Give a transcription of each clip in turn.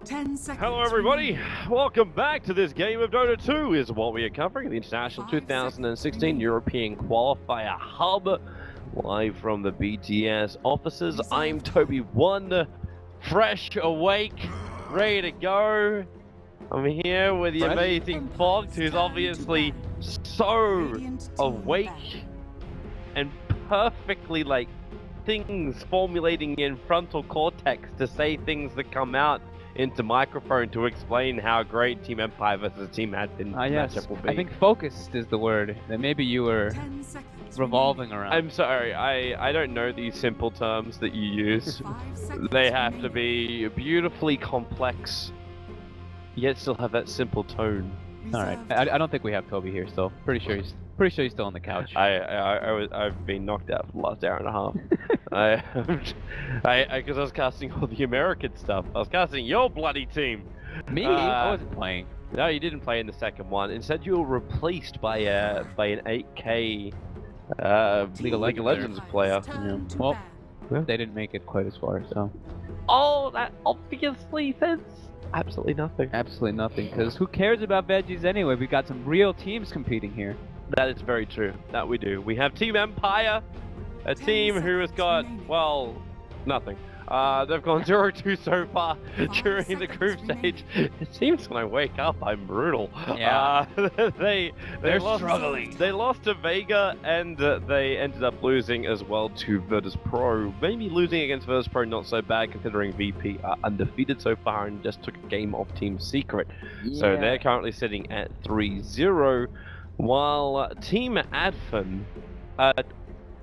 10 seconds. Hello everybody, welcome back to this game of Dota 2 is what we are covering, the International 2016 European Qualifier Hub, live from the BTS offices. I'm bo1, fresh, awake, ready to go. I'm here with the amazing Fox, who's obviously so awake and perfectly like things formulating in frontal cortex to say things that come out into microphone to explain how great Team Empire versus Team Admin matchup will be. I think focused is the word that maybe you were revolving around. I'm sorry, I don't know these simple terms that you use. They have to be beautifully complex, yet still have that simple tone. All right, I don't think we have Toby here still. Pretty sure he's still on the couch. I've been knocked out for the last hour and a half. Because I was casting all the American stuff. I was casting your bloody team. Me? I wasn't playing. No, you didn't play in the second one. Instead, you were replaced by an 8K League of Legends player. Yeah. Well, they didn't make it quite as far, so. Oh, that obviously says absolutely nothing. Absolutely nothing, because who cares about veggies anyway? We've got some real teams competing here. That is very true. That we do. We have Team Empire, a team who has got, well, nothing. They've gone 0-2 so far during the group stage. It seems when I wake up, I'm brutal. Yeah. They're struggling. They lost to Vega, and they ended up losing as well to Virtus Pro. Maybe losing against Virtus Pro not so bad, considering VP are undefeated so far and just took a game off Team Secret. Yeah. So they're currently sitting at 3-0, while Team Adfin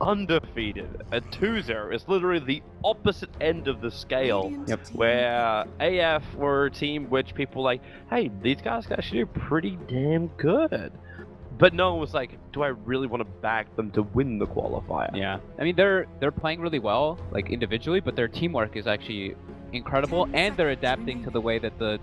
undefeated at 2-0. It's literally the opposite end of the scale. Yep. Where AF were a team which people were like, hey, these guys can actually do pretty damn good. But no one was like, do I really want to back them to win the qualifier? Yeah. I mean, they're playing really well, like individually, but their teamwork is actually incredible, and they're adapting to the way that the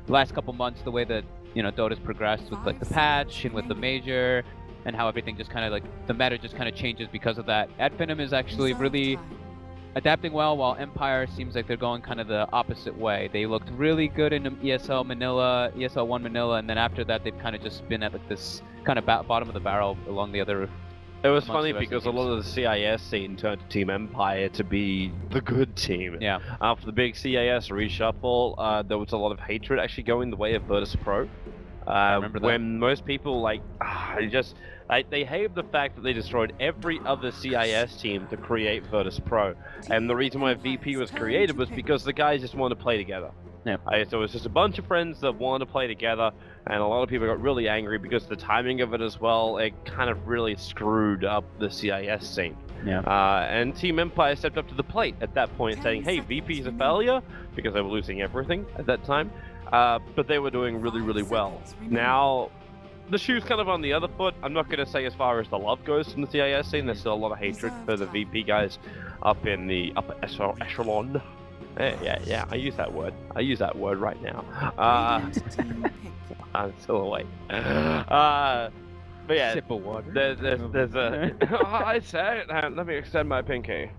last couple months, the way that Dota's progressed with like the patch and with the major, and how everything just kind of like the meta just kind of changes because of that. Finem is actually really adapting well, while Empire seems like they're going kind of the opposite way. They looked really good in ESL Manila, ESL 1 Manila, and then after that they've kind of just been at like this kind of bottom of the barrel along the other. It was funny because a lot of the CIS scene turned to Team Empire to be the good team. Yeah. After the big CIS reshuffle, there was a lot of hatred actually going the way of Virtus Pro. I remember that. When most people they hated the fact that they destroyed every other CIS team to create Virtus Pro, and the reason why VP was created was because the guys just wanted to play together. Yeah. So it was just a bunch of friends that wanted to play together, and a lot of people got really angry because the timing of it as well, it kind of really screwed up the CIS scene. Yeah. And Team Empire stepped up to the plate at that point, saying, hey, VP is a failure, because they were losing everything at that time. But they were doing really, really well. Now, the shoe's kind of on the other foot. I'm not going to say as far as the love goes from the CIS scene. There's still a lot of hatred for the VP guys up in the upper echelon. Yeah, I use that word. I use that word right now. I'm still awake. But yeah, sip of water. There's a... I said it. Let me extend my pinky.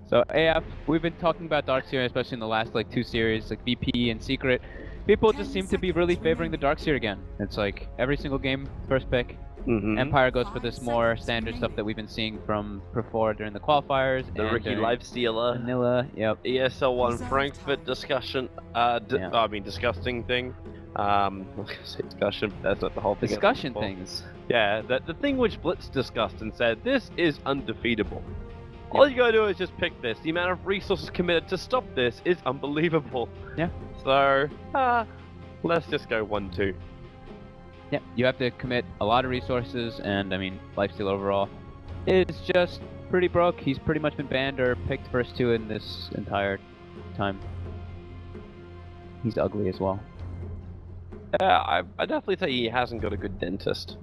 So AF, we've been talking about Dark Seer, especially in the last like 2 series, like VP and Secret. People just seem to be really favoring the Dark Seer again. It's like every single game, first pick. Mm-hmm. Empire goes for this more standard stuff that we've been seeing from before during the qualifiers. The Ricky Lifestealer. Manila, yep. ESL 1 Frankfurt discussion. I mean, disgusting thing. I was going to say discussion, but that's not the whole thing. Discussion things. Yeah, the thing which Blitz discussed and said, this is undefeatable. All you gotta do is just pick this. The amount of resources committed to stop this is unbelievable. Yeah. So, let's just go 1-2. Yeah, you have to commit a lot of resources, and I mean, Lifesteal overall is just pretty broke. He's pretty much been banned or picked first 2 in this entire time. He's ugly as well. Yeah, I definitely say he hasn't got a good dentist.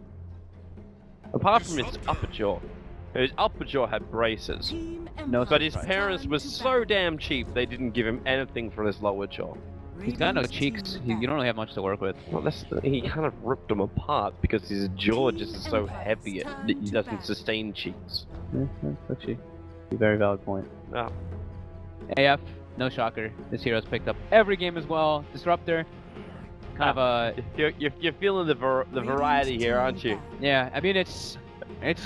Apart from his upper jaw. His upper jaw had braces. No, but his parents were so damn cheap they didn't give him anything for his lower jaw. He's got no cheeks. You don't really have much to work with. Well, he kind of ripped them apart because his jaw just is so heavy that he doesn't sustain cheeks. Yeah, that's actually a very valid point. Yeah. AF, no shocker. This hero's picked up every game as well. Disruptor, kind of a... You're feeling the variety here, aren't you? Yeah, I mean, it's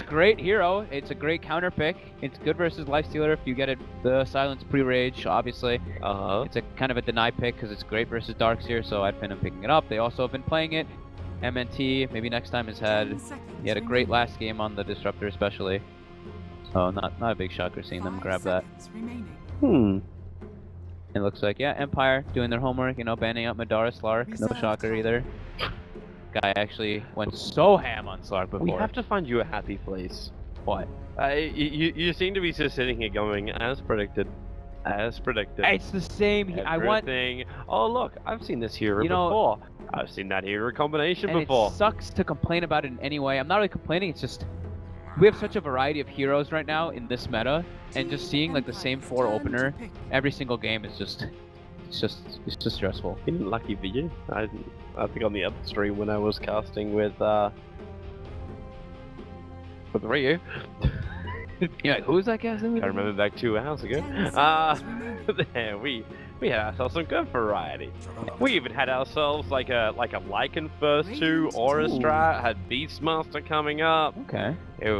great hero. It's a great counter pick. It's good versus Lifestealer if you get it the silence pre-rage, obviously. It's a kind of a deny pick because it's great versus Darkseer, so I'd been picking it up. They also have been playing it. MNT, maybe next time he had a great last game on the Disruptor especially. So not a big shocker seeing them grab that. It looks like, yeah, Empire doing their homework, you know, banning out Madara Slark. No shocker either. Guy actually went so ham on Slark before. We have to find you a happy place. What? You seem to be just sitting here going, as predicted. As predicted. It's the same. I want. Oh look, I've seen this hero before. I've seen that hero combination before. It sucks to complain about it in any way. I'm not really complaining. It's just we have such a variety of heroes right now in this meta, and just seeing like the same 4 opener every single game is just it's just stressful. Lucky for you. I think on the other stream when I was casting with Ryu. You're like, who was that casting with? I remember back 2 hours ago. There we had ourselves some good variety. We even had ourselves like a Lycan first 2, Aura Strat, had Beastmaster coming up. Okay. It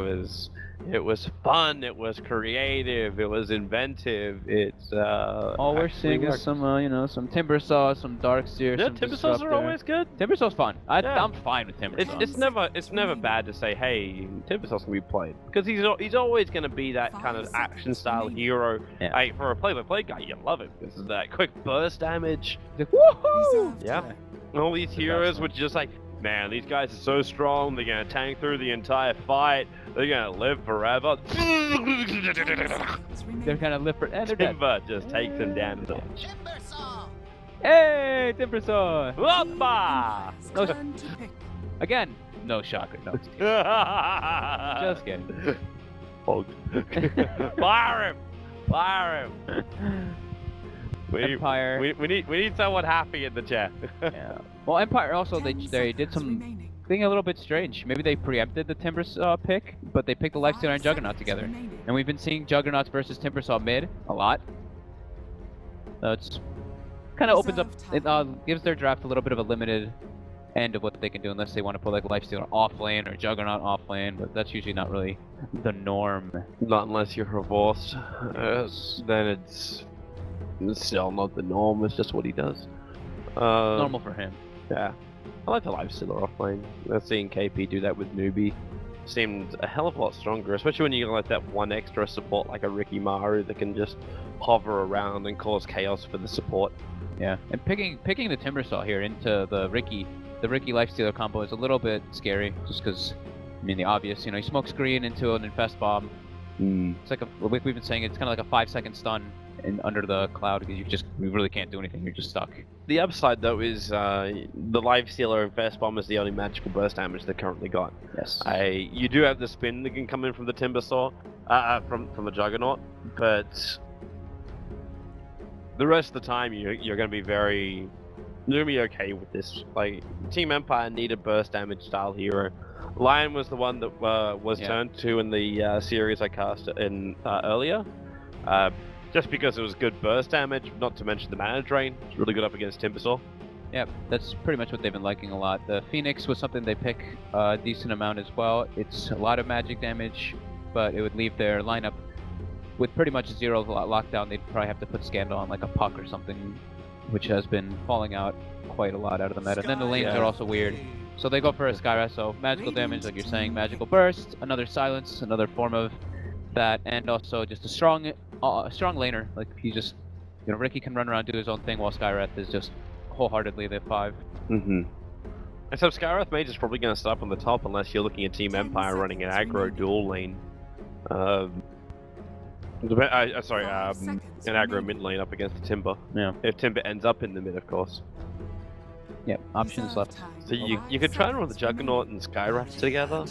was fun, it was creative, it was inventive, it's all we're seeing is some you know, some Timbersaw, some Darkseer, yeah, some Timbersaws are always good. Timbersaw's fun. I'm fine with Timbersaw. It's never bad to say, hey, Timbersaws can be played, because he's always going to be that kind of action style hero. Yeah. Hey, for a play-by-play guy, you love him because of that quick burst damage. Like, woohoo! Yeah. All these heroes which just like, man, these guys are so strong, they're gonna tank through the entire fight, they're gonna live forever. They're gonna live forever, and they're dead. Timber just takes them down to the... Hey, Timbersaw! Whoppa! Again, no shocker, no. Just kidding. Fire him! Fire him! Empire. We need someone happy in the chat. Yeah. Well, Empire also they did something a little bit strange. Maybe they preempted the Timbersaw pick, but they picked the Lifestealer and Juggernaut together. And we've been seeing Juggernauts versus Timbersaw mid a lot. So it's kind of opens up, it gives their draft a little bit of a limited end of what they can do unless they want to put like Lifestealer off lane or Juggernaut off lane, but that's usually not really the norm. Not unless you're reversed. Then it's still not the norm, it's just what he does. Normal for him. Yeah. I like the Lifestealer off lane. I've seen KP do that with Newbie. Seemed a hell of a lot stronger, especially when you got like that one extra support like a Ricky Maru that can just hover around and cause chaos for the support. Yeah, and picking the Timbersaw here into the Ricky Lifestealer combo is a little bit scary, just because, I mean, the obvious, you know, you smoke screen into an Infest Bomb. It's like we've been saying, it's kind of like a 5-second stun under the cloud because you really can't do anything. You're just stuck. The upside though is the Lifestealer Infest Bomb is the only magical burst damage they currently got. Yes. You do have the spin that can come in from the Timbersaw, from the Juggernaut, but the rest of the time you're going to be okay with this. Like, Team Empire needed burst damage style hero. Lion was the one that was turned to in the series I cast in earlier. Just because it was good burst damage, not to mention the mana drain. It's really good up against Timbersaw. Yep, that's pretty much what they've been liking a lot. The Phoenix was something they pick a decent amount as well. It's a lot of magic damage, but it would leave their lineup with pretty much 0 lockdown. They'd probably have to put Scandal on like a Puck or something, which has been falling out quite a lot out of the meta. And then the lanes are also weird. So they go for a Skyra, so magical damage, like you're saying, magical burst, another silence, another form of that, and also just a strong laner. Like, he just, you know, Ricky can run around, do his own thing, while Skywrath is just wholeheartedly the 5. And so Skywrath Mage is probably going to start up on the top unless you're looking at Team Empire running an aggro dual lane. An aggro mid lane up against the Timber. Yeah. If Timber ends up in the mid, of course. Yep, options left. So you could try to run the Juggernaut and Skywrath together.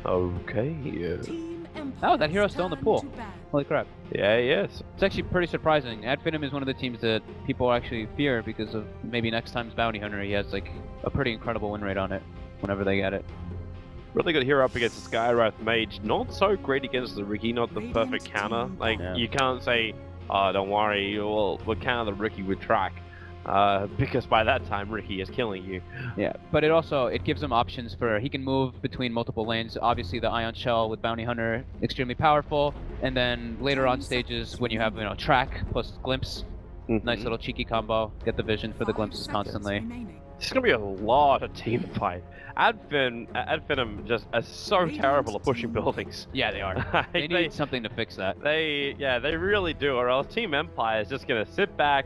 Okay. Oh, that hero's still in the pool. Holy crap. Yeah, yes. It's actually pretty surprising. Finem is one of the teams that people actually fear because of maybe next time's Bounty Hunter. He has like a pretty incredible win rate on it whenever they get it. Really good hero up against the Skywrath Mage. Not so great against the Ricky, not the perfect counter. Like, you can't say don't worry, we'll counter the Ricky with track. Because by that time, Ricky is killing you. Yeah, but it gives him options for, he can move between multiple lanes. Obviously, the Ion Shell with Bounty Hunter, extremely powerful. And then later on stages, when you have, track plus glimpse, nice little cheeky combo. Get the vision for the glimpses constantly. There's gonna be a lot of team fight. Finem just are so terrible at pushing buildings. Yeah, they are. They need something to fix that. They really do, or else Team Empire is just gonna sit back.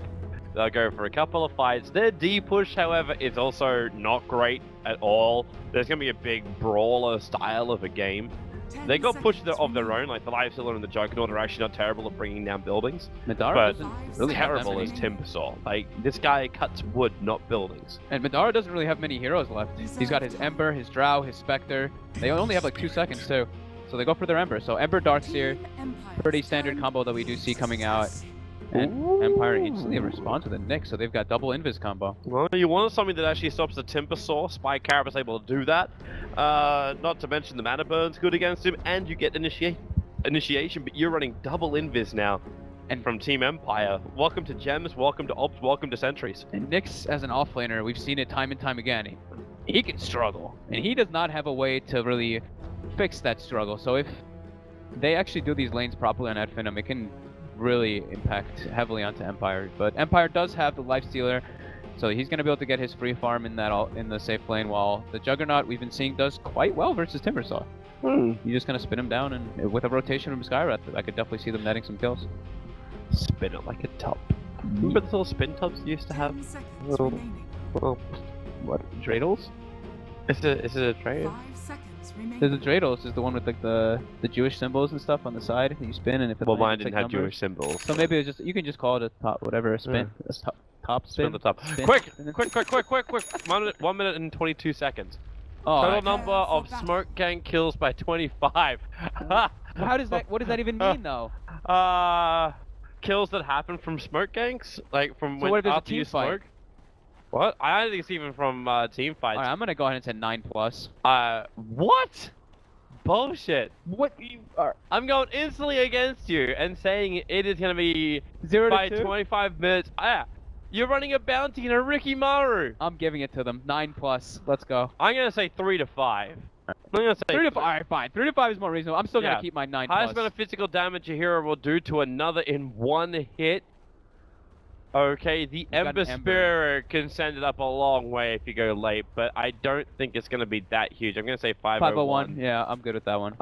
They'll go for a couple of fights. Their D push, however, is also not great at all. There's gonna be a big brawler style of a game. They got pushed of their own, like the Life Stealer and the Juggernaut are actually not terrible at bringing down buildings. Madara but doesn't really terrible have as Timbersaw. Like, this guy cuts wood, not buildings. And Madara doesn't really have many heroes left. He's got his Ember, his Drow, his Spectre. They only have like 2 seconds too. So they go for their Ember. So Ember Darkseer, pretty standard combo that we do see coming out. And Ooh. Empire instantly responds with a Nyx, so they've got double invis combo. Well, you wanted something that actually stops the Timbersaw. Spy Carapace able to do that. Not to mention the mana burn's good against him, and you get initiation, but you're running double invis now. And from Team Empire. Welcome to Gems, welcome to Ops, welcome to Sentries. And Nyx, as an offlaner, we've seen it time and time again. He can struggle, and he does not have a way to really fix that struggle. So if they actually do these lanes properly on Finem, it can really impact heavily onto Empire. But Empire does have the Life Stealer, so he's going to be able to get his free farm in the safe lane, while the Juggernaut we've been seeing does quite well versus Timbersaw. You're just going to spin him down, and with a rotation from Skywrath, I could definitely see them netting some kills. Spin it like a top. Remember the little spin tops you used to have? Little, what? Dreidels? Is it a trade? There's the Dreidels, is the one with like the Jewish symbols and stuff on the side that you spin, and if well, mine didn't have Jewish symbols. So maybe it's just, you can just call it a top, whatever, a spin. A top spin. Spin the top. Spin. Quick! 1 minute and 22 seconds. Oh, Total number of smoke gang kills by 25. How does that? What does that even mean, though? Kills that happen from smoke gangs, like from So when what if there's a after team you fight? smoke. What? I don't think it's even from team fights. Alright, I'm gonna go ahead and say 9+. What? Bullshit. What you are? I'm going instantly against you and saying it is gonna be 0 by to 2? 25 minutes. You're running a bounty in a Ricky Maru. I'm giving it to them. 9+. Let's go. I'm gonna say 3 to 5. I'm gonna say 3 to 5. Alright, fine. 3 to 5 is more reasonable. I'm still gonna keep my 9+. Highest amount of physical damage a hero will do to another in one hit. Okay, the Ember Spirit can send it up a long way if you go late, but I don't think it's going to be that huge. I'm going to say 501. 501. Yeah, I'm good with that one.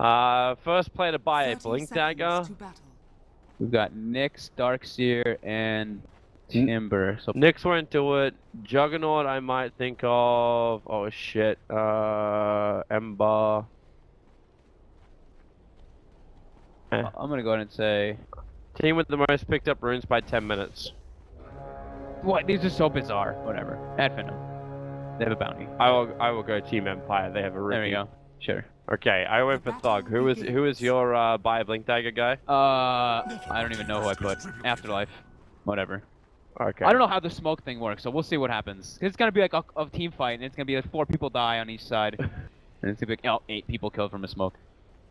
First player to buy a Blink Dagger. We've got Nyx, Darkseer, and Timber. So Nyx won't do it. Juggernaut, I might think of. Oh shit. Ember. I'm gonna go ahead and say Team with the most picked up runes by 10 minutes. What? These are so bizarre. Whatever. Finem. They have a bounty. I will go Team Empire. They have a rune. There we go. Sure. Okay, I went for Thug. Who is your buy a Blink Dagger guy? I don't even know who I put. Afterlife. Whatever. Okay. I don't know how the smoke thing works, so we'll see what happens. It's gonna be like a team fight, and it's gonna be like 4 people die on each side, and it's gonna be like 8 people killed from a smoke.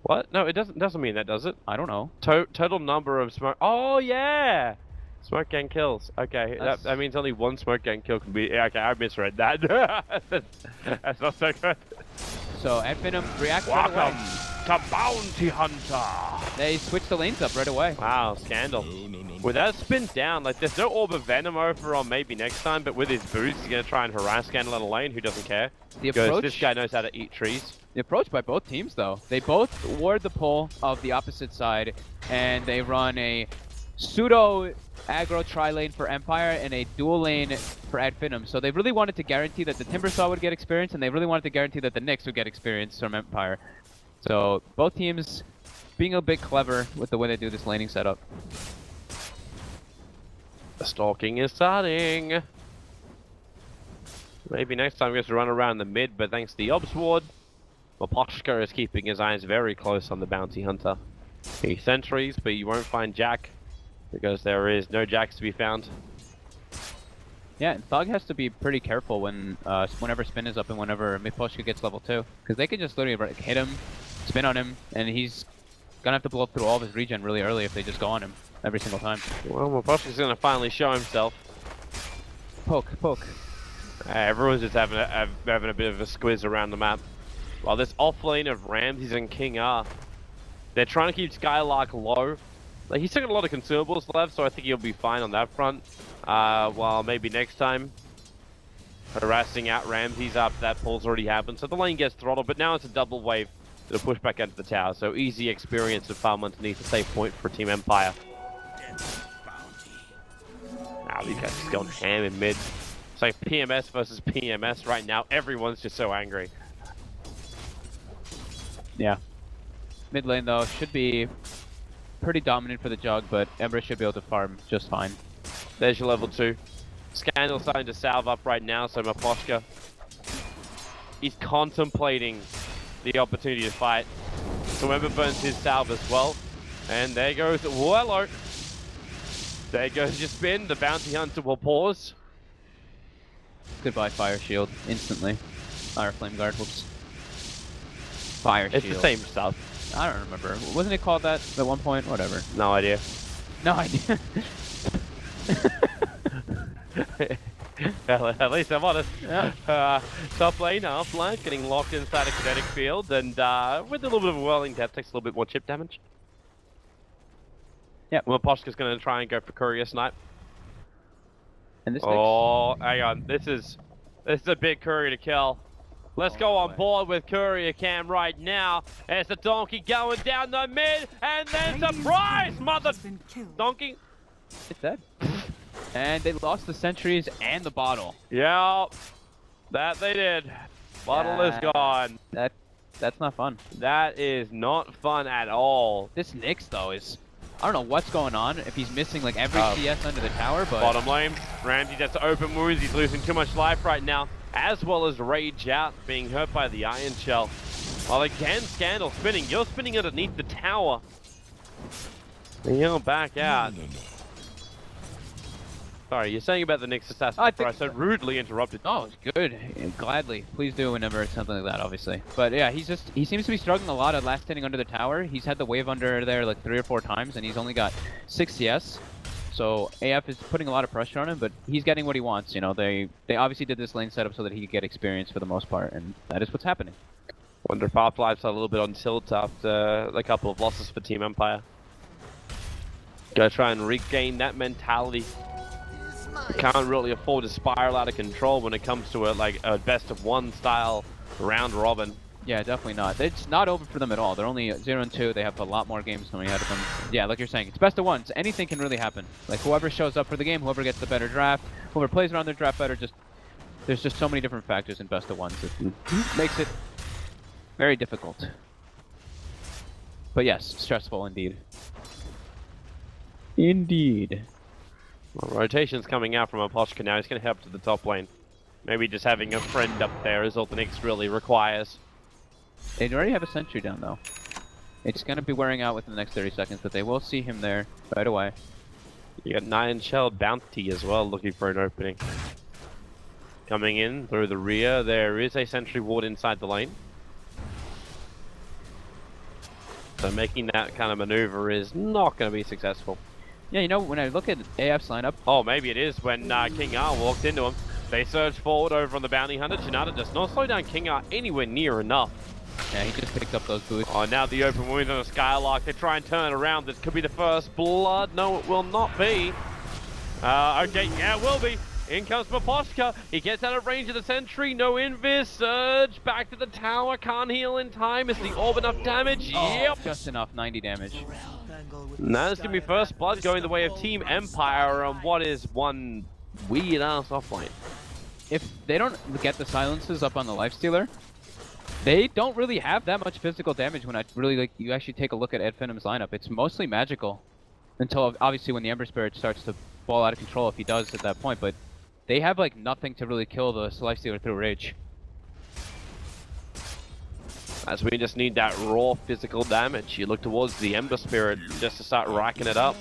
What? No, it doesn't mean that, does it? I don't know. Total number of smoke. Oh yeah. Smoke gang kills. Okay, that means only 1 smoke gang kill can be. Yeah, okay, I misread that. That's not so good. So Finem reacts right away. Welcome to Bounty Hunter. They switched the lanes up right away. Wow, Scandal. With that spin down, like there's no Orb of Venom over on maybe next time, but with his boost, he's gonna try and harass Scandal in a lane. Who doesn't care? The approach. This guy knows how to eat trees. The approach by both teams, though, they both ward the pull of the opposite side, and they run a pseudo aggro tri-lane for Empire and a dual lane for Finem. So they really wanted to guarantee that the Timbersaw would get experience, and they really wanted to guarantee that the Nyx would get experience from Empire. So both teams being a bit clever with the way they do this laning setup. The stalking is starting. Maybe next time we have to run around the mid, but thanks to the Ops Ward, Maposhka is keeping his eyes very close on the Bounty Hunter. He sentries, but you won't find Jack, because there is no Jacks to be found. Yeah, and Thug has to be pretty careful whenever spin is up and whenever Maposhka gets level 2, because they can just literally hit him, spin on him, and he's gonna have to blow through all of his regen really early if they just go on him every single time. Well, Maposhka's gonna finally show himself. Poke. Everyone's just having a bit of a squiz around the map. While this offlane of Ramses and King R, they're trying to keep Skylark low. Like, he's still got a lot of consumables left, so I think he'll be fine on that front. While maybe next time, harassing out Ramses after that pull's already happened. So the lane gets throttled, but now it's a double wave that'll push back into the tower. So easy experience to farm underneath a safe point for Team Empire. Now these guys just going ham in mid. It's like PMS versus PMS right now. Everyone's just so angry. Yeah. Mid lane though should be pretty dominant for the Jug, but Ember should be able to farm just fine. There's your level 2. Scandal starting to salve up right now, so Maposhka, he's contemplating the opportunity to fight. So Ember burns his salve as well. And there goes Wello. There goes your spin. The bounty hunter will pause. Goodbye Fire Shield, instantly. Fire Flame Guard, whoops. Fire Shield. It's the same stuff. I don't remember. Wasn't it called that at one point? Whatever. No idea. No idea. Well, at least I'm honest. Yeah. Top lane, half life, getting locked inside a kinetic field, and with a little bit of a whirling depth, takes a little bit more chip damage. Yeah. Well, Poshka's going to try and go for Courier Snipe. And this Oh, hang on. This is a big Courier to kill. Let's go on board with Courier Cam right now. There's the Donkey going down the mid, and then surprise, mother Donkey. It's dead. And they lost the sentries and the bottle. Yeah, that they did. Bottle is gone. That's not fun. That is not fun at all. This Nyx though is, I don't know what's going on, if he's missing like every CS under the tower, but... Bottom lane, Ramsey gets to open wounds, he's losing too much life right now, as well as Rage out, being hurt by the Iron Shell. While again, Scandal spinning, you're spinning underneath the tower. And you're back out. Sorry, you're saying about the Nyx assassin. I so rudely interrupted. Oh, good. Gladly. Please do whenever it's something like that, obviously. But yeah, he seems to be struggling a lot at last hitting under the tower. He's had the wave under there like 3 or 4 times, and he's only got 6 CS. So AF is putting a lot of pressure on him, but he's getting what he wants. You know, they obviously did this lane setup so that he could get experience for the most part, and that is what's happening. Wonder if Half-Life's a little bit on tilt after a couple of losses for Team Empire. Gotta try and regain that mentality. Can't really afford to spiral out of control when it comes to a best of 1 style round robin. Yeah, definitely not. It's not over for them at all. They're only 0-2. They have a lot more games coming ahead of them. Yeah, like you're saying, it's best of 1s. Anything can really happen. Like whoever shows up for the game, whoever gets the better draft, whoever plays around their draft better, there's just so many different factors in best of 1s. It makes it very difficult. But yes, stressful indeed. Indeed. Well, rotation's coming out from Aposhka now. He's going to head up to the top lane. Maybe just having a friend up there is all the Nyx really requires. They already have a sentry down though. It's going to be wearing out within the next 30 seconds, but they will see him there right away. You got Nine Shell Bounty as well, looking for an opening. Coming in through the rear, there is a sentry ward inside the lane. So making that kind of maneuver is not going to be successful. Yeah, you know, when I look at AF's lineup... Oh, maybe it is when King R walked into him. They surge forward over on the Bounty Hunter. Chinata does not slow down King R anywhere near enough. Yeah, he just picked up those boots. Oh, now the open wounds on a Skylark. They try and turn it around. This could be the first blood. No, it will not be. Okay, yeah, it will be. In comes Maposhka. He gets out of range of the sentry. No invis. Surge back to the tower. Can't heal in time. Is the orb enough damage? Oh, yep. Just enough. 90 damage. Now this is going to be first blood going the way of Team Empire on what is one weird-ass offlane. If they don't get the silences up on the Lifestealer, they don't really have that much physical damage when you actually take a look at Ed Finem's lineup. It's mostly magical. Until, obviously, when the Ember Spirit starts to fall out of control, if he does at that point. But they have, like, nothing to really kill the Lifestealer through Rage. As we just need that raw physical damage. You look towards the Ember Spirit just to start racking it up.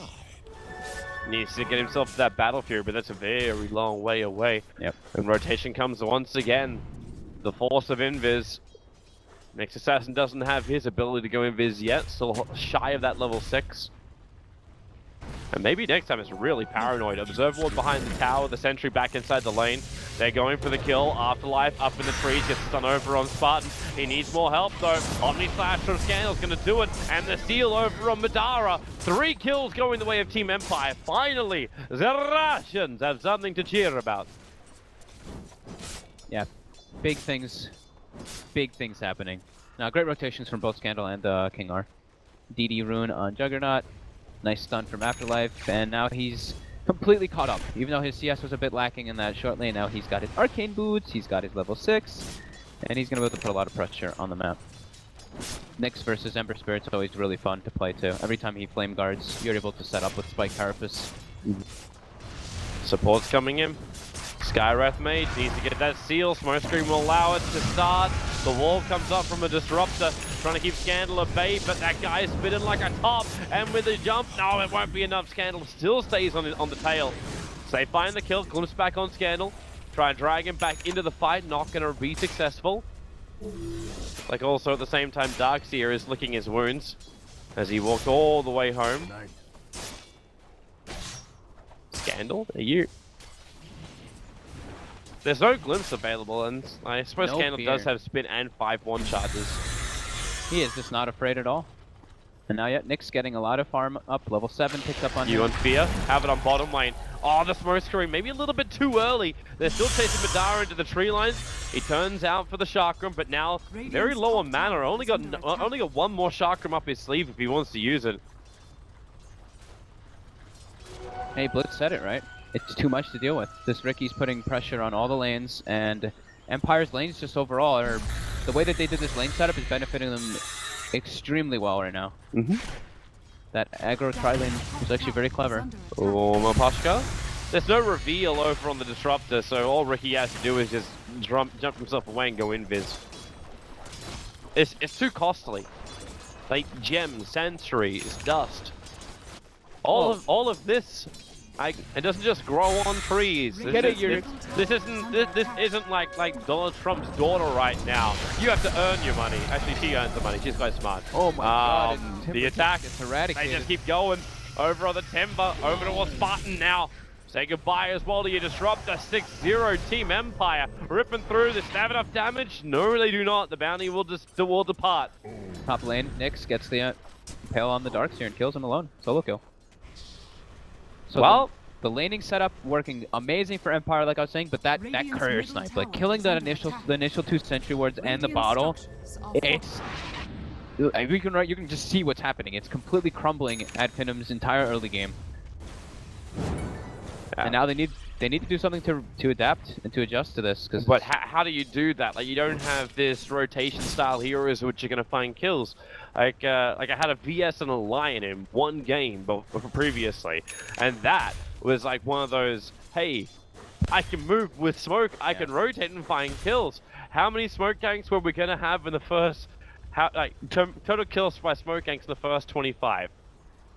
Needs to get himself to that Battle Fury, but that's a very long way away. Yep. And rotation comes once again. The force of Invis. Next Assassin doesn't have his ability to go invis yet, still shy of that level 6. And maybe next time it's really paranoid. Observer Ward behind the tower, the sentry back inside the lane. They're going for the kill. Afterlife up in the trees, gets stunned over on Spartan. He needs more help though. Omni Slash from Scandal's gonna do it. And the steal over on Madara. 3 kills going the way of Team Empire. Finally, the Russians have something to cheer about. Yeah, big things happening. Now, great rotations from both Scandal and King R. DD Rune on Juggernaut. Nice stun from Afterlife, and now he's completely caught up. Even though his CS was a bit lacking in that short lane, now he's got his Arcane Boots, he's got his level 6, and he's going to be able to put a lot of pressure on the map. Nyx versus Ember Spirit's always really fun to play too. Every time he flame guards, you're able to set up with Spike Carapace. Support's coming in. Skywrath Mage needs to get that seal. Smokescreen will allow it to start. The wall comes up from a disruptor, trying to keep Scandal at bay, but that guy is spinning like a top. And with a jump, no, it won't be enough. Scandal still stays on the tail. So they find the kill, glimpse back on Scandal, try and drag him back into the fight. Not going to be successful. Like also at the same time, Darkseer is licking his wounds as he walked all the way home. Scandal, are you? There's no glimpse available, and I suppose No Scandal fear. does have spin and 5-1 charges. He is just not afraid at all. And now yet, Nyx getting a lot of farm up. Level 7 picked up on You him. on Fear, have it on bottom lane. Oh, the smoke screen, maybe a little bit too early. They're still chasing Madara into the tree lines. He turns out for the chakram, but now very low on mana. Only got one more chakram up his sleeve if he wants to use it. Hey, Blitz said it, right? It's too much to deal with. This Ricky's putting pressure on all the lanes, and Empire's lanes just overall are... The way that they did this lane setup is benefiting them extremely well right now. That aggro tri-lane is actually very clever. Oh, Mapashka. There's no reveal over on the disruptor, so all Ricky has to do is just jump himself away and go invis. It's too costly. Like gems, sentries, dust. All of this. It doesn't just grow on trees. This isn't like Donald Trump's daughter right now. You have to earn your money. Actually, she earns the money. She's quite smart. Oh my god, the attack. It's eradicated. They just keep going. Over on the Timber. Over towards Spartan now. Say goodbye as well to your disruptor. 6-0 Team Empire. Ripping through. Does they have enough damage? No, they do not. The bounty will depart. Top lane, Nyx gets the Pale on the Darkseer and kills him alone. Solo kill. So well, the laning setup working amazing for Empire, like I was saying, but that courier snipe, like killing the initial 2 sentry wards and the bottle, it's you can just see what's happening. It's completely crumbling at Finem's entire early game, and now they need to do something to adapt and to adjust to this. But how do you do that? Like, you don't have this rotation style heroes which are gonna find kills. Like I had a VS and a Lion in one game previously, and that was like one of those, hey, I can move with smoke, I can rotate and find kills. How many smoke ganks were we gonna have in the first, total kills by smoke ganks in the first 25?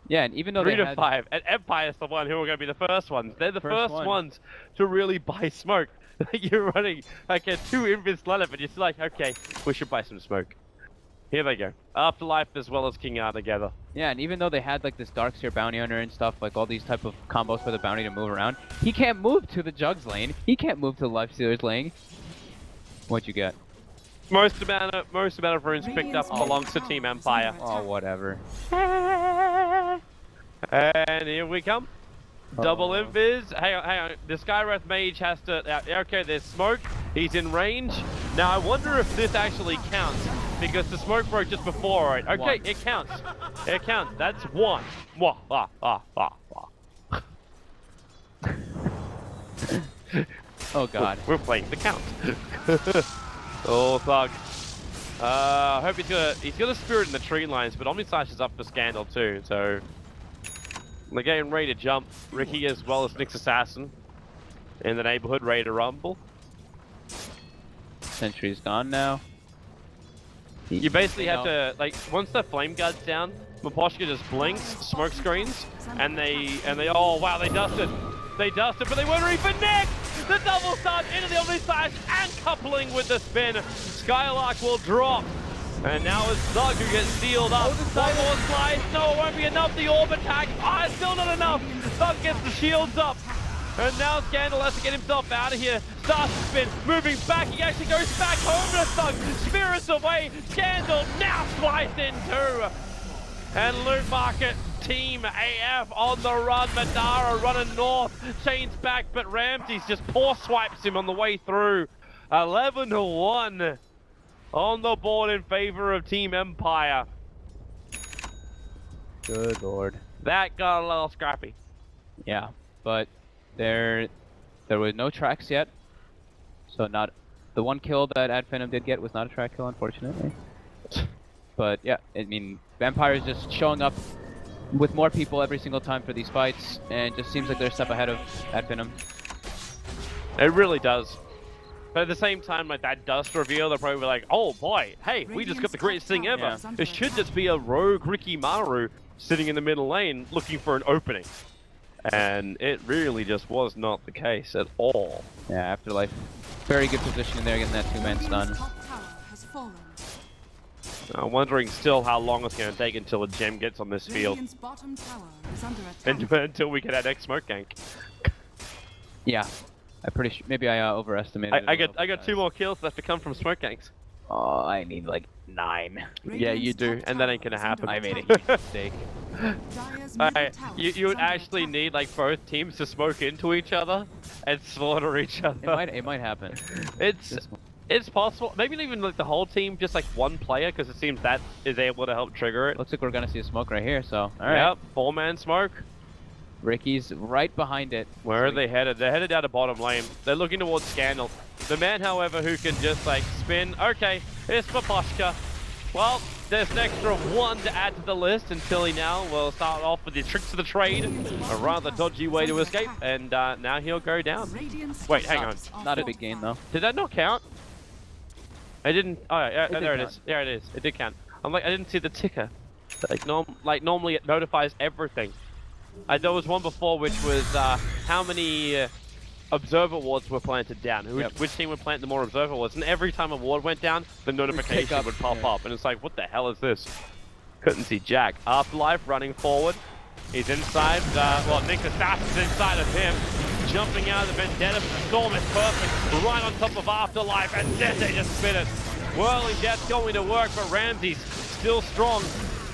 Yeah, and even though 3 to 5, and Empire's the one who are gonna be the first ones. They're the first ones to really buy smoke. You're running like a 2 invis lineup, and you're still like, okay, we should buy some smoke. Here they go. Afterlife as well as King R together. Yeah, and even though they had like this Darkseer bounty hunter and stuff, like all these type of combos for the bounty to move around, he can't move to the Jugs lane. He can't move to the Lifestealer's lane. What'd you get? Most amount of runes picked up belongs to Team Empire. Oh, whatever. And here we come. Double invis. Hang on. The Skywrath Mage has to... okay, there's smoke. He's in range. Now, I wonder if this actually counts, because the smoke broke just before it. Okay, it counts. It counts. That's 1. Oh, God. We're playing the count. Oh, Thug. I hope he's got a spirit in the tree lines, but Omnislash is up for Scandal too, so... They're getting ready to jump. Ricky as well as Nyx Assassin in the neighborhood, ready to rumble. Sentry's gone now. You basically have to, like, once the flame guard's down, Maposhka just blinks, smoke screens, and they oh wow, they dusted, but they weren't ready for Nyx! The double stun into the Omnislash and coupling with the spin. Skylark will drop. And now it's Zug who gets sealed up. One more slice. No, it won't be enough. The orb attack. Ah, it's still not enough. Zug gets the shields up. And now Scandal has to get himself out of here. Starts to spin, moving back. He actually goes back home to Zug. Spirits away. Scandal now sliced in too. And Loot Market, Team AF on the run. Madara running north. Chains back, but Ramses just paw swipes him on the way through. 11-1 on the board in favor of Team Empire. Good lord. That got a little scrappy. Yeah, but there were no tracks yet, so not the one kill that Finem did get was not a track kill, unfortunately. But yeah, I mean, Vampire is just showing up with more people every single time for these fights, and just seems like they're a step ahead of Finem. It really does. But at the same time, like that dust reveal, they're probably like, oh boy, hey, we just got the greatest thing ever. Yeah. It should just be a rogue Ricky Maru sitting in the middle lane looking for an opening. And it really just was not the case at all. Yeah, Afterlife, very good position in there, getting that 2-man stun. I'm wondering still how long it's going to take until a gem gets on this field. Until we get that next smoke gank. Yeah, I'm pretty sure. Maybe I overestimated. I got 2 more kills left to come from smoke ganks. Oh, I need like 9. Yeah, you do, and that ain't gonna happen. I made a huge mistake. Alright, you would actually need like both teams to smoke into each other and slaughter each other. It might happen. It's possible. Maybe even like the whole team, just like one player, because it seems that is able to help trigger it. Looks like we're gonna see a smoke right here. So, all right. Yep, 4-man smoke. Ricky's right behind it. Where are they headed? They're headed down to bottom lane. They're looking towards Scandal. The man, however, who can just like spin. Okay, it's Paposhka. Well, there's an extra 1 to add to the list, and Tilly now will start off with the tricks of the trade. A rather dodgy way to escape, and now he'll go down. Wait, hang on. Not a big gain though. Did that not count? I didn't. Oh, yeah, there it count. is. There it is. It did count. I'm like, I didn't see the ticker. Like normally it notifies everything. There was one before which was how many observer wards were planted down. Which team would plant the more observer wards? And every time a ward went down, the notification would pop up. And it's like, what the hell is this? Couldn't see Jack. Afterlife running forward. He's inside. Well, Nick Assassin's inside of him. Jumping out of the Vendetta. The storm is perfect. Right on top of Afterlife. And then they just spin it. Whirling Death going to work, but Ramsey's still strong.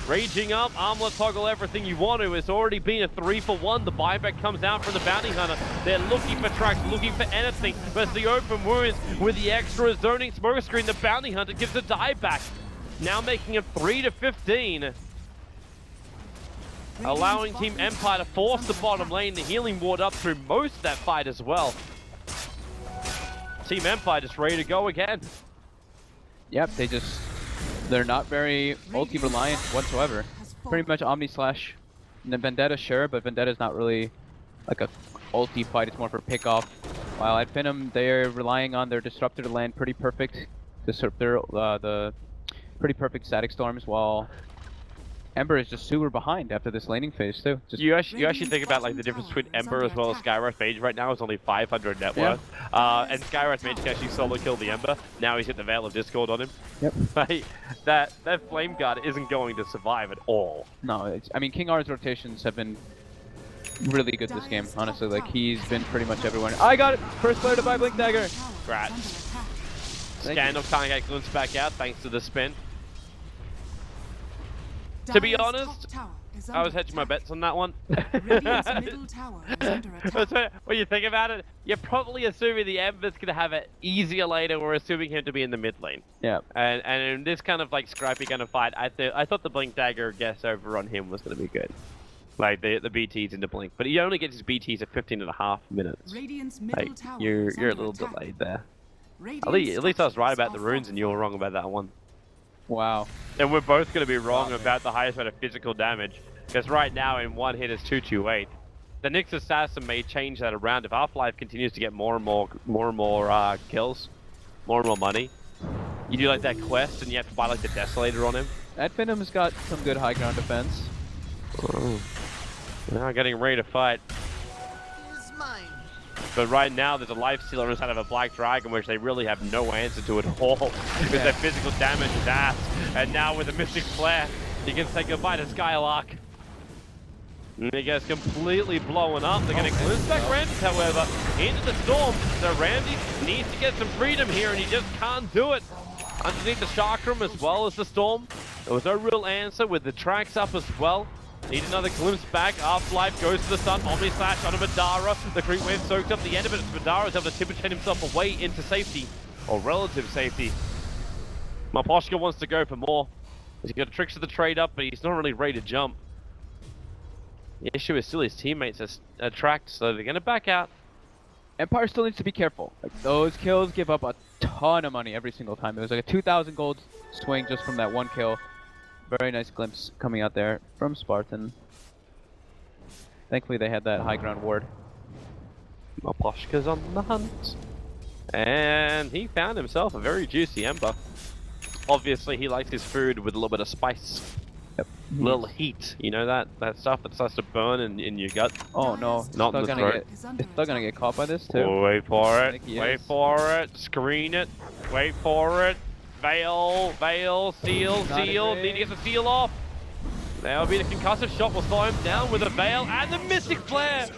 Raging up, armlet toggle everything you want to. It's already been a 3-for-1. The buyback comes out from the Bounty Hunter. They're looking for tracks, looking for anything. But it's the open wounds with the extra zoning smoke screen. The Bounty Hunter gives a die back. Now making it 3-15. Allowing Team Empire to force the bottom lane. The healing ward up through most of that fight as well. Team Empire just ready to go again. Yep, they're not very ulti-reliant whatsoever. Pretty much Omni Slash. The Vendetta, sure, but Vendetta's not really like a ulti fight. It's more for pick-off. While at Finem, they're relying on their Disruptor to land pretty perfect. Disruptor, the pretty perfect static storms, while Ember is just super behind after this laning phase too. You actually think about like the difference between Ember as well as Skywrath Mage right now is only 500 net worth. And Skywrath Mage can actually solo kill the Ember. Now he's hit the Veil of Discord on him. Yep. Like, that Flame Guard isn't going to survive at all. No, I mean King R's rotations have been really good this game, honestly. Like he's been pretty much everywhere. I got it! First player to buy Blink Dagger! Congrats. Scandal can't get glimpsed back out thanks to the spin. To be honest, I was hedging my bets on that one. When you think about it, you're probably assuming the Ember's going to have it easier later. We're assuming him to be in the mid lane. Yeah. And in this kind of like scrappy kind of fight, I thought the Blink Dagger guess over on him was going to be good. Like the BTs into Blink. But he only gets his BTs at 15.5 minutes. Like, you're a little delayed there. At least I was right about the runes and you were wrong about that one. Wow. And we're both going to be wrong about the highest rate of physical damage. Because right now in one hit is 228. The Nyx Assassin may change that around if Half-Life continues to get more and more kills, more and more money. You do like that quest and you have to buy like the Desolator on him. That Venom's got some good high ground defense. Oh. Now getting ready to fight. But right now, there's a life stealer inside of a black dragon, which they really have no answer to at all. Because their physical damage is ass. And now with a Mystic Flare, he can say goodbye to Skylark. And he gets completely blown up. They're going to glimpse back Ramses, however, into the storm. So Ramsey needs to get some freedom here, and he just can't do it. Underneath the chakram as well as the storm. There was no real answer with the tracks up as well. Need another glimpse back. Afterlife goes to the sun. Omni Slash onto Madara. The creep wave soaked up the end of it. Madara is able to timber chain himself away into safety, or relative safety. Maposhka wants to go for more. He's got tricks to the trade up, but he's not really ready to jump. The issue is still his teammates are tracked, so they're going to back out. Empire still needs to be careful. Like, those kills give up a ton of money every single time. It was like a 2,000 gold swing just from that one kill. Very nice glimpse coming out there from Spartan. Thankfully they had that high ground ward. Maposhka's on the hunt. And he found himself a very juicy ember. Obviously he likes his food with a little bit of spice. Yep. A little heat, you know that stuff that starts to burn in your gut. Oh no, not in the throat. It's still gonna get caught by this too. Oh, wait for it, wait for it, screen it, wait for it. Veil, seal, need to get the seal off. That'll be the concussive shot, will slow him down with a veil and the Mystic Flare.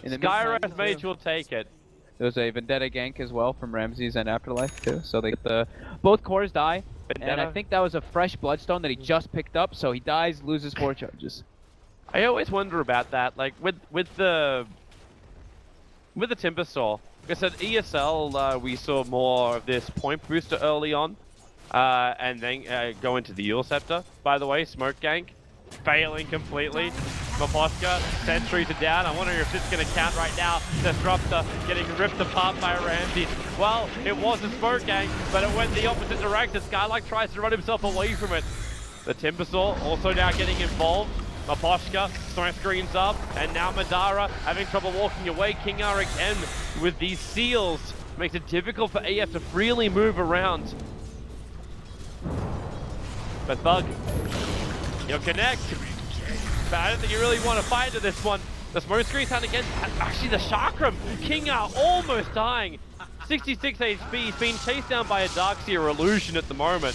Skywrath Mage will take it. There was a Vendetta gank as well from Ramses and Afterlife too, so they get both cores die. Vendetta. And I think that was a fresh Bloodstone that he just picked up, so he dies, loses 4 charges. I always wonder about that, like with the Timbersaw. Like I said, ESL, we saw more of this point booster early on, and then go into the Yule Scepter. By the way, smoke gank, failing completely. Maposhka, sentries are down. I wonder if this is going to count right now. Disruptor getting ripped apart by Ramsey. Well, it was a smoke gang, but it went the opposite direction. Skylark tries to run himself away from it. The Timbersaw also now getting involved. Maposhka, throwing screens up, and now Madara having trouble walking away. King R again with these seals. Makes it difficult for AF to freely move around. But Thug, you'll connect. But I don't think you really want to fight to this one. The smoke screen's down again. Actually, the chakram. King R almost dying. 66 HP. He's being chased down by a Darkseer illusion at the moment.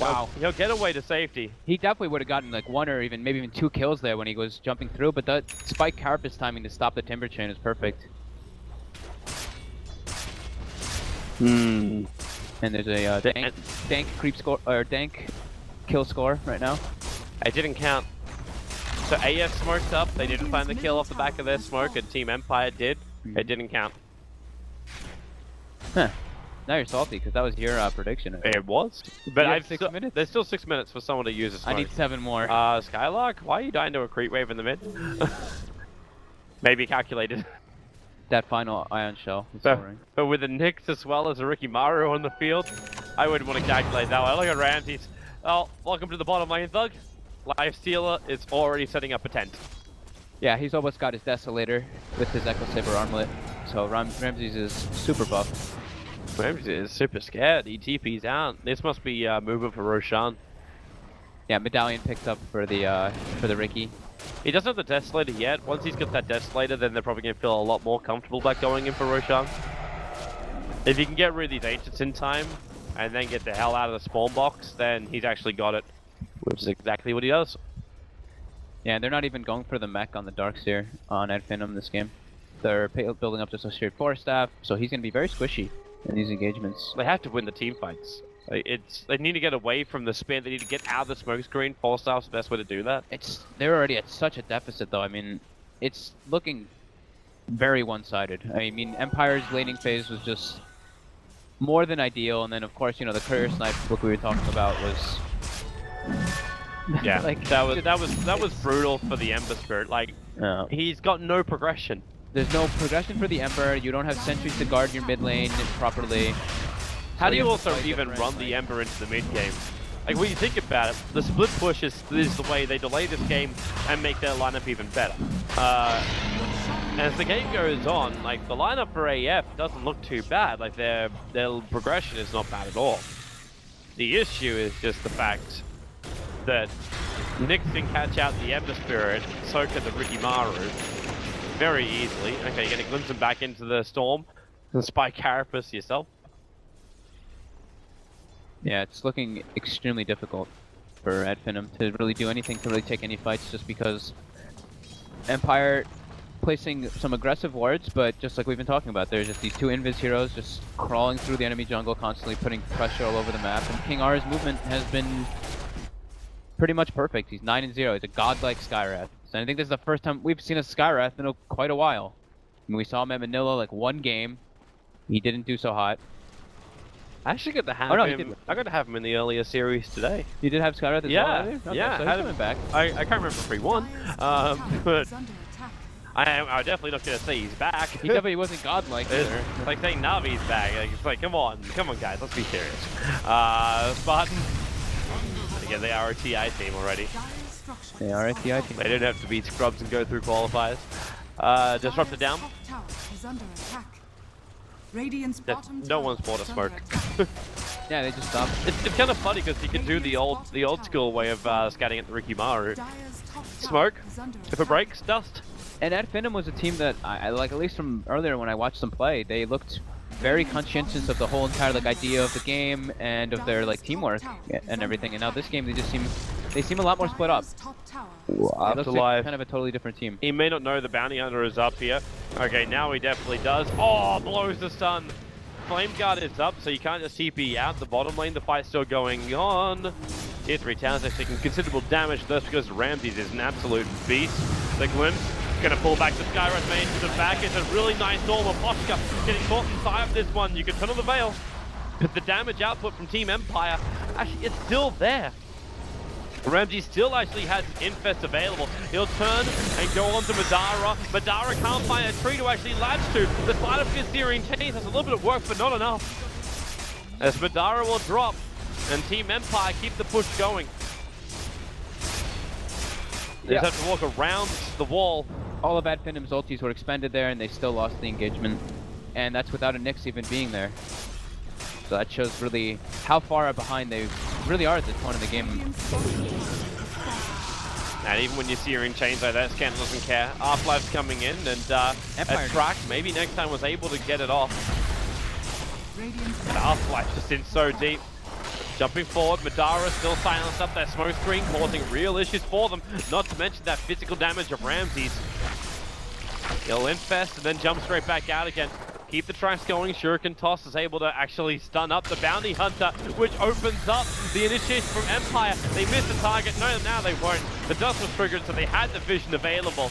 Wow. He'll get away to safety. He definitely would have gotten like 1 or maybe even 2 kills there when he was jumping through, but that Spike Carapace timing to stop the Timber Chain is perfect. And there's a dank creep score, or dank kill score right now. It didn't count. So AF smoked up, they didn't find the kill off the back of their smoke, and Team Empire did. It didn't count. Huh. Now you're salty, because that was your prediction. It was. But I've 6 minutes? There's still 6 minutes for someone to use a smoke. I need 7 more. Skylark, why are you dying to a creep wave in the mid? Maybe calculated. That final Ion Shell. But with the Nyx as well as a Ricky Maru on the field, I wouldn't want to calculate that one. Look at Ramses. Oh, welcome to the bottom lane, Thug. Life Stealer is already setting up a tent. Yeah, he's almost got his Desolator with his Echo Saber armlet. So Ramses is super buff. Ramses is super scared. He TP's out. This must be movement for Roshan. Yeah, Medallion picked up for the Ricky. He doesn't have the Desolator yet. Once he's got that Desolator, then they're probably going to feel a lot more comfortable about going in for Roshan. If he can get rid of these Ancients in time, and then get the hell out of the spawn box, then he's actually got it. Which is exactly what he does. Yeah, they're not even going for the mech on the Darkseer on Finem this game. They're building up just a straight Force Staff, so he's going to be very squishy in these engagements. They have to win the team fights. They need to get away from the spin. They need to get out of the smoke screen. Force Staff's the best way to do that. They're already at such a deficit, though. I mean, it's looking very one-sided. I mean, Empire's laning phase was just more than ideal, and then of course, you know, the courier snipe look we were talking about was. Yeah, like that was brutal for the Ember Spirit. Like, he's got no progression. There's no progression for the Ember. You don't have sentries to guard your mid lane properly. How do you also even run the Ember into the mid game? Like, when you think about it, the split push is the way they delay this game and make their lineup even better. As the game goes on, like, the lineup for AF doesn't look too bad. Like, their progression is not bad at all. The issue is just the fact that Nyx can catch out the Ember Spirit, so can the Ricky Maru, very easily. Okay, you're gonna glimpse him back into the storm and spy Carapace yourself. Yeah, it's looking extremely difficult for Finem to really do anything, to really take any fights, just because Empire placing some aggressive wards, but just like we've been talking about, there's just these two invis heroes just crawling through the enemy jungle, constantly putting pressure all over the map, and King R's movement has been pretty much perfect. He's 9-0. He's a godlike Skywrath. So I think this is the first time we've seen a Skywrath in quite a while. I mean, we saw him at Manila like one game. He didn't do so hot. I actually got to have him. I got to have him in the earlier series today. You did have Skywrath as well? Okay, Yeah. So he's coming back. I can't remember if he won, but I'm definitely not going to say he's back. He definitely wasn't godlike either. It's like saying Navi's back. Like, it's like, come on guys, let's be serious. Spartan. Again, they are a TI team already. They are a TI team. They don't have to beat scrubs and go through qualifiers. Disruptor down. No one's bought a smoke. Yeah, they just stopped. It's kind of funny because you can do the old school way of scouting at the Ricky Maru. Smoke. If it breaks, dust. And Finem was a team that I like, at least from earlier when I watched them play, they looked very conscientious of the whole entire like idea of the game and of their like teamwork and everything. And now this game, they seem a lot more split up. Afterlife, like kind of a totally different team. He may not know the bounty hunter is up here. Okay, now he definitely does. Oh, blows the stun. Flame guard is up, so you can't just TP out the bottom lane. The fight's still going on. Tier 3 towns are taking considerable damage. That's because Ramses is an absolute beast. The glimpse. Gonna pull back the Skywrath main to the back. It's a really nice storm of Poshka getting caught inside of this one. You can tunnel the veil, but the damage output from Team Empire, actually, it's still there. Ramsey still actually has Infest available. He'll turn and go on to Madara. Madara can't find a tree to actually latch to. The side of his Searing Chains has a little bit of work, but not enough. As Madara will drop, and Team Empire keep the push going. They just have to walk around the wall. All of Finem's ultis were expended there, and they still lost the engagement. And that's without a Nyx even being there. So that shows really how far behind they really are at this point in the game. And even when you see her in chains like that, Scan doesn't care. Afterlife's coming in, and a track maybe next time was able to get it off. And Afterlife just in so deep. Jumping forward, Madara still silenced up that smoke screen, causing real issues for them. Not to mention that physical damage of Ramses. He'll infest and then jump straight back out again. Keep the tracks going. Shuriken Toss is able to actually stun up the Bounty Hunter, which opens up the initiation from Empire. They missed the target. No, now they won't. The dust was triggered, so they had the vision available.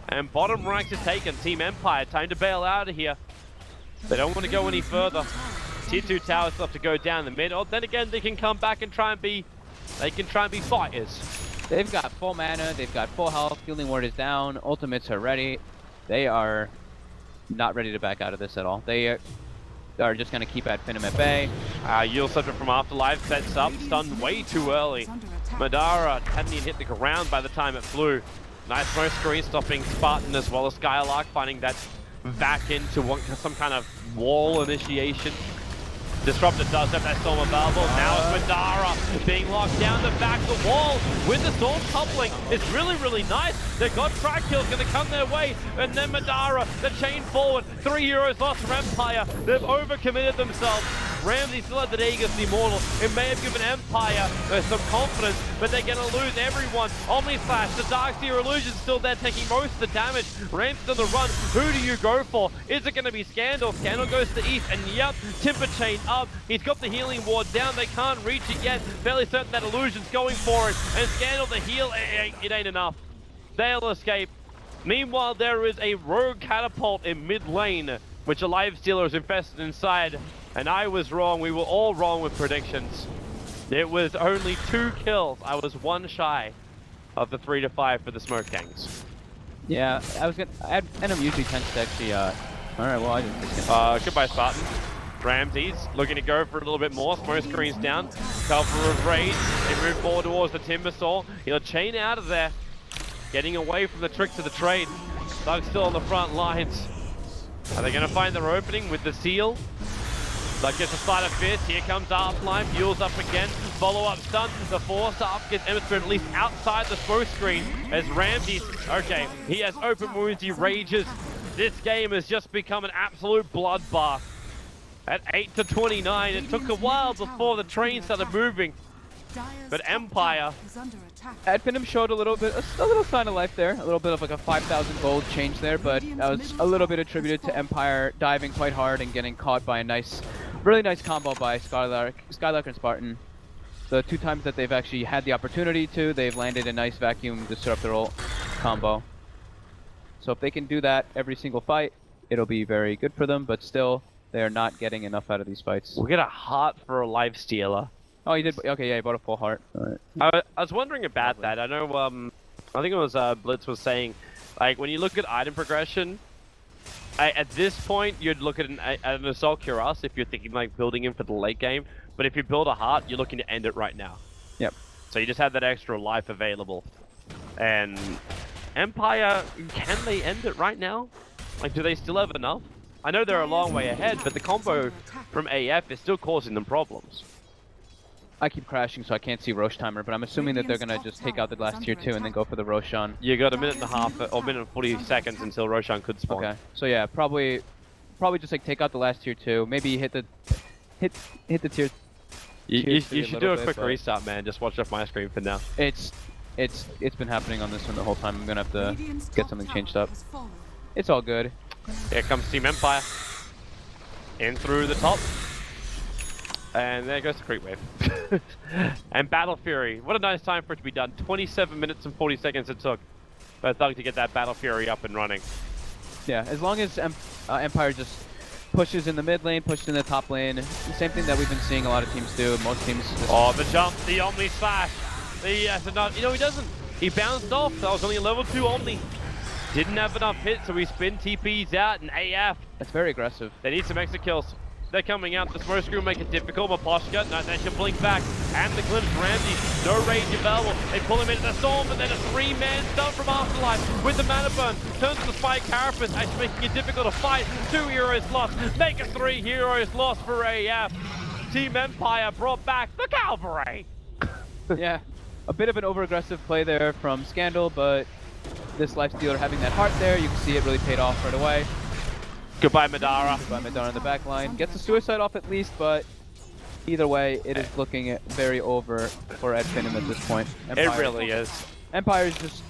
And bottom ranks is taken. Team Empire, time to bail out of here. They don't want to go any further. Tier 2 towers still have to go down the mid. Oh, then again, they can come back and try and be fighters. They've got full mana, they've got full health, Healing Ward is down, ultimates are ready. They are not ready to back out of this at all. They are just going to keep Finem at bay. Yield subject from Afterlife sets up, stunned way too early. Madara hadn't even hit the ground by the time it flew. Nice smoke screen stopping Spartan as well as Skylark, finding that back into some kind of wall initiation. Disruptor does have that storm available. Now it's Madara being locked down the back of the wall with the storm coupling. It's really, really nice. They've got track kills going to come their way. And then Madara, the chain forward. 3 heroes lost for Empire. They've overcommitted themselves. Ramsey still had the Aegis Immortal. It may have given Empire some confidence, but they're going to lose everyone. Omnislash, the Darkseer Illusion still there taking most of the damage. Ramsey's on the run. Who do you go for? Is it going to be Scandal? Scandal goes to the east, and yep, Timber Chain up. He's got the Healing Ward down. They can't reach it yet. Fairly certain that Illusion's going for it. And Scandal, the heal, it ain't enough. They'll escape. Meanwhile, there is a rogue catapult in mid lane, which a life stealer is infested inside. And I was wrong. We were all wrong with predictions. It was only 2 kills. I was 1 shy of the 3 to 5 for the Smoke Gangs. Yeah, Finem usually tends to actually, alright, well, I just goodbye, Spartan. Ramses looking to go for a little bit more. Smoke screens down. Cover of Raid. They move forward towards the Timbersaw. He'll chain out of there. Getting away from the tricks of the trade. Thug's still on the front lines. Are they going to find their opening with the seal? Like gets a slight of fist. Here comes Arfline. Fuels up again. Follow-up stun. The force up gets Emmett's at least outside the smoke screen as Ramsey's... Okay, he has open wounds. He rages. This game has just become an absolute bloodbath. At 8-29, it took a while before the train started moving. But Empire... Finem showed a little sign of life there. A little bit of like a 5,000 gold change there, but that was a little bit attributed to Empire diving quite hard and getting caught by a really nice combo by Skylark and Spartan. The 2 times that they've actually had the opportunity to, they've landed a nice vacuum disruptor ult combo. So if they can do that every single fight, it'll be very good for them, but still, they are not getting enough out of these fights. We'll get a heart for a life stealer. Oh, he did. Okay, yeah, he bought a full heart. All right. I was wondering about that. I know, I think it was Blitz was saying, like, when you look at item progression, at this point, you'd look at an Assault Cuirass if you're thinking, like, building him for the late game. But if you build a heart, you're looking to end it right now. Yep. So you just have that extra life available. And Empire, can they end it right now? Like, do they still have enough? I know they're a long way ahead, but the combo from AF is still causing them problems. I keep crashing, so I can't see Roche timer, but I'm assuming that they're gonna just take out the last tier 2 and then go for the Roshan. You got a minute and a half, or minute and 40 seconds until Roshan could spawn. Okay, so yeah, probably just like take out the last tier 2, maybe hit the tier. You should do a quick restart, man. Just watch off my screen for now. It's been happening on this one the whole time. I'm gonna have to get something changed up. It's all good. Here comes Team Empire. In through the top. And there goes the creep wave. And Battle Fury. What a nice time for it to be done. 27 minutes and 40 seconds it took for Thug to get that Battle Fury up and running. Yeah, as long as Empire just pushes in the mid lane, pushes in the top lane. The same thing that we've been seeing a lot of teams do. Most teams just... Oh, the jump, the Omni Slash. You know, he doesn't. He bounced off. That was only a level 2 Omni. Didn't have enough hits, so he spin TPs out and AF. That's very aggressive. They need some extra kills. They're coming out. The smoke screen will make it difficult. Maposhka, no, they should blink back. And the glimpse, Ramsey, no range available. They pull him into the storm, but then a 3-man stun from Afterlife with the mana burn. Turns to the Spike Carapace, actually making it difficult to fight. 2 heroes lost. Make it 3 heroes lost for AF. Team Empire brought back the cavalry. Yeah, a bit of an over-aggressive play there from Scandal, but this Lifestealer having that heart there, you can see it really paid off right away. Goodbye, Madara. Goodbye, Madara in the back line. Gets the suicide off at least, but either way, it is looking very over for Finem at this point. Empire, it really is. Empire is just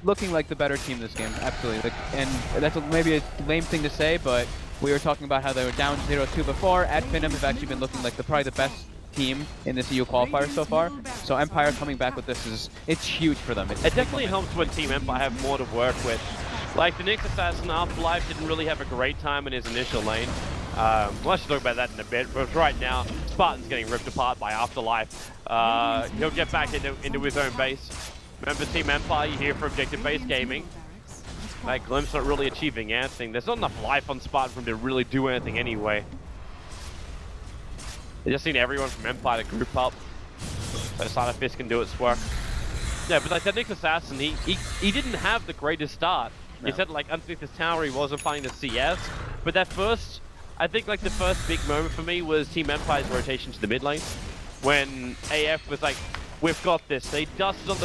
looking like the better team this game, absolutely. And that's maybe a lame thing to say, but we were talking about how they were down 0-2 before. Finem have actually been looking like probably the best team in this EU qualifier so far. So Empire coming back with this it's huge for them. It definitely helps when Team Empire have more to work with. Like the Nyx Assassin Afterlife didn't really have a great time in his initial lane. Let's talk about that in a bit, but right now, Spartan's getting ripped apart by Afterlife. He'll get back into his own base. Remember Team Empire, you hear for objective-based gaming. Like Glimpse not really achieving anything. There's not enough life on Spartan for him to really do anything anyway. They just need everyone from Empire to group up, so Side of Fist can do its work. Yeah, but like that Nyx Assassin, he didn't have the greatest start. No. He said like underneath his tower he wasn't finding the CS, but that first, I think like the first big moment for me was Team Empire's rotation to the mid lane, when AF was like, we've got this. They dusted on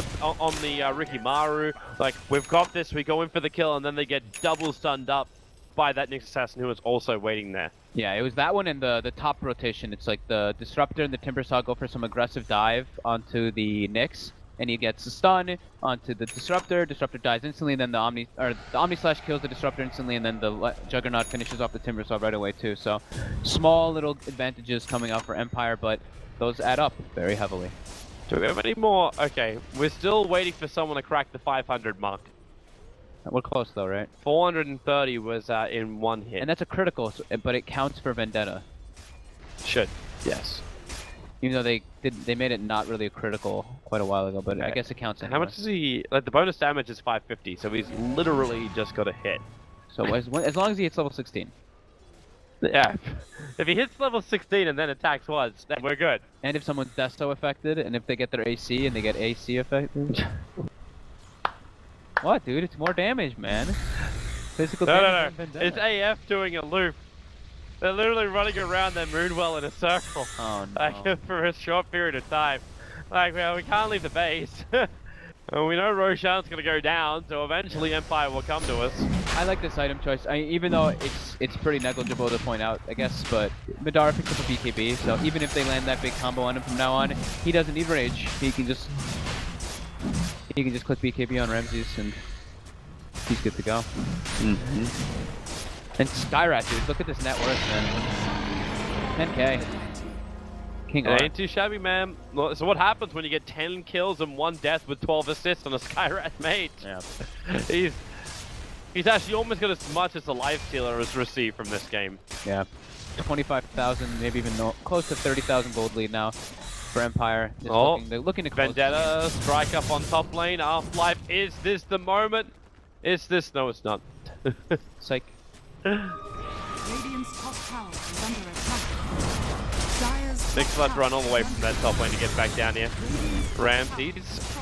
the Rikimaru, like we've got this. We go in for the kill, and then they get double stunned up by that Nyx Assassin who was also waiting there. Yeah, it was that one and the top rotation. It's like the Disruptor and the Timbersaw go for some aggressive dive onto the Nyx, and he gets a stun onto the Disruptor. Disruptor dies instantly, and then the Omni Slash kills the Disruptor instantly, and then the Juggernaut finishes off the Timbersaw right away too. So small little advantages coming out for Empire, but those add up very heavily. Do we have any more? Okay, we're still waiting for someone to crack the 500 mark. We're close though, right? 430 was in one hit. And that's a critical, but it counts for Vendetta. Should, yes. Even though they made it not really a critical quite a while ago, but okay. I guess it counts anyway. How much is he? Like the bonus damage is 550, so he's literally just got a hit. So as long as he hits level 16. Yeah. If he hits level 16 and then attacks once, then we're good. And if someone's Desto affected, and if they get their AC and they get AC affected. What, dude? It's more damage, man. Physical damage. No. It's AF doing a loop. They're literally running around their Moonwell in a circle. Oh no. Like, for a short period of time. Like, well, we can't leave the base. And we know Roshan's gonna go down, so eventually Empire will come to us. I like this item choice. Even though it's pretty negligible to point out, I guess, but Madara picks up a BKB, so even if they land that big combo on him from now on, he doesn't need rage. He can just click BKB on Ramses and he's good to go. And Skyrat, dude, look at this net worth, man. 10K. King It R. ain't too shabby, man. So what happens when you get 10 kills and 1 death with 12 assists on a Skyrat mate? Yeah. He's actually almost got as much as the life stealer has received from this game. Yeah. 25,000, maybe even close to 30,000 gold lead now for Empire. They're looking to close. Vendetta, strike up on top lane. Half-Life, is this the moment? Is this? No, it's not. Psych. Radiant's top tower is under attack. Dire's Nick's about to run all the way from that top lane to get back down here. Ramses.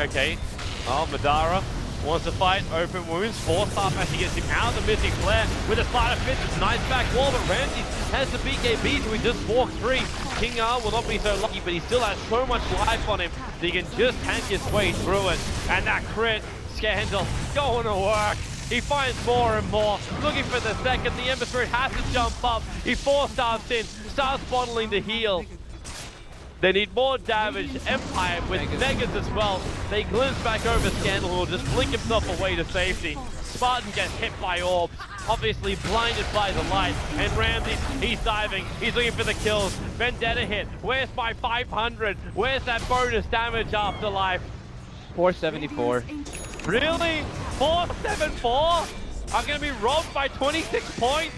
Okay. Oh, Madara wants to fight. Open wounds. 4-star actually gets him out. The missing flare with a slider fist. It's a nice back wall, but Ramses has the BKB, so he just walks free. King R will not be so lucky, but he still has so much life on him that he can just tank his way through it. And that crit, Scandal, going to work. He finds more and more, looking for the second. The Ember Spirit has to jump up. He 4-stars in, starts bottling the heal. They need more damage. Empire with Megas as well. They glimpse back over Scandal, who will just blink himself away to safety. Spartan gets hit by orbs, obviously blinded by the light. And Ramses, he's diving. He's looking for the kills. Vendetta hit. Where's my 500? Where's that bonus damage afterlife? 474. Really? 474? I'm gonna be robbed by 26 points?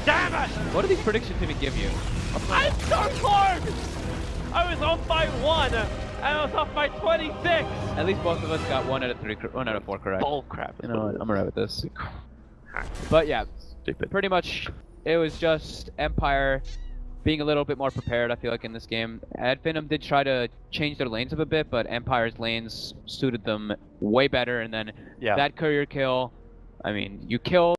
Damn it! What do these predictions even give you? I'm so close! I was off by 1, and I was off by 26! At least both of us got 1 out of 4 correct. Bull crap. You know what? I'm alright with this. But yeah, Stupid. pretty much it was just Empire being a little bit more prepared, I feel like, in this game. Finem did try to change their lanes up a bit, but Empire's lanes suited them way better, and then that courier kill, I mean, you kill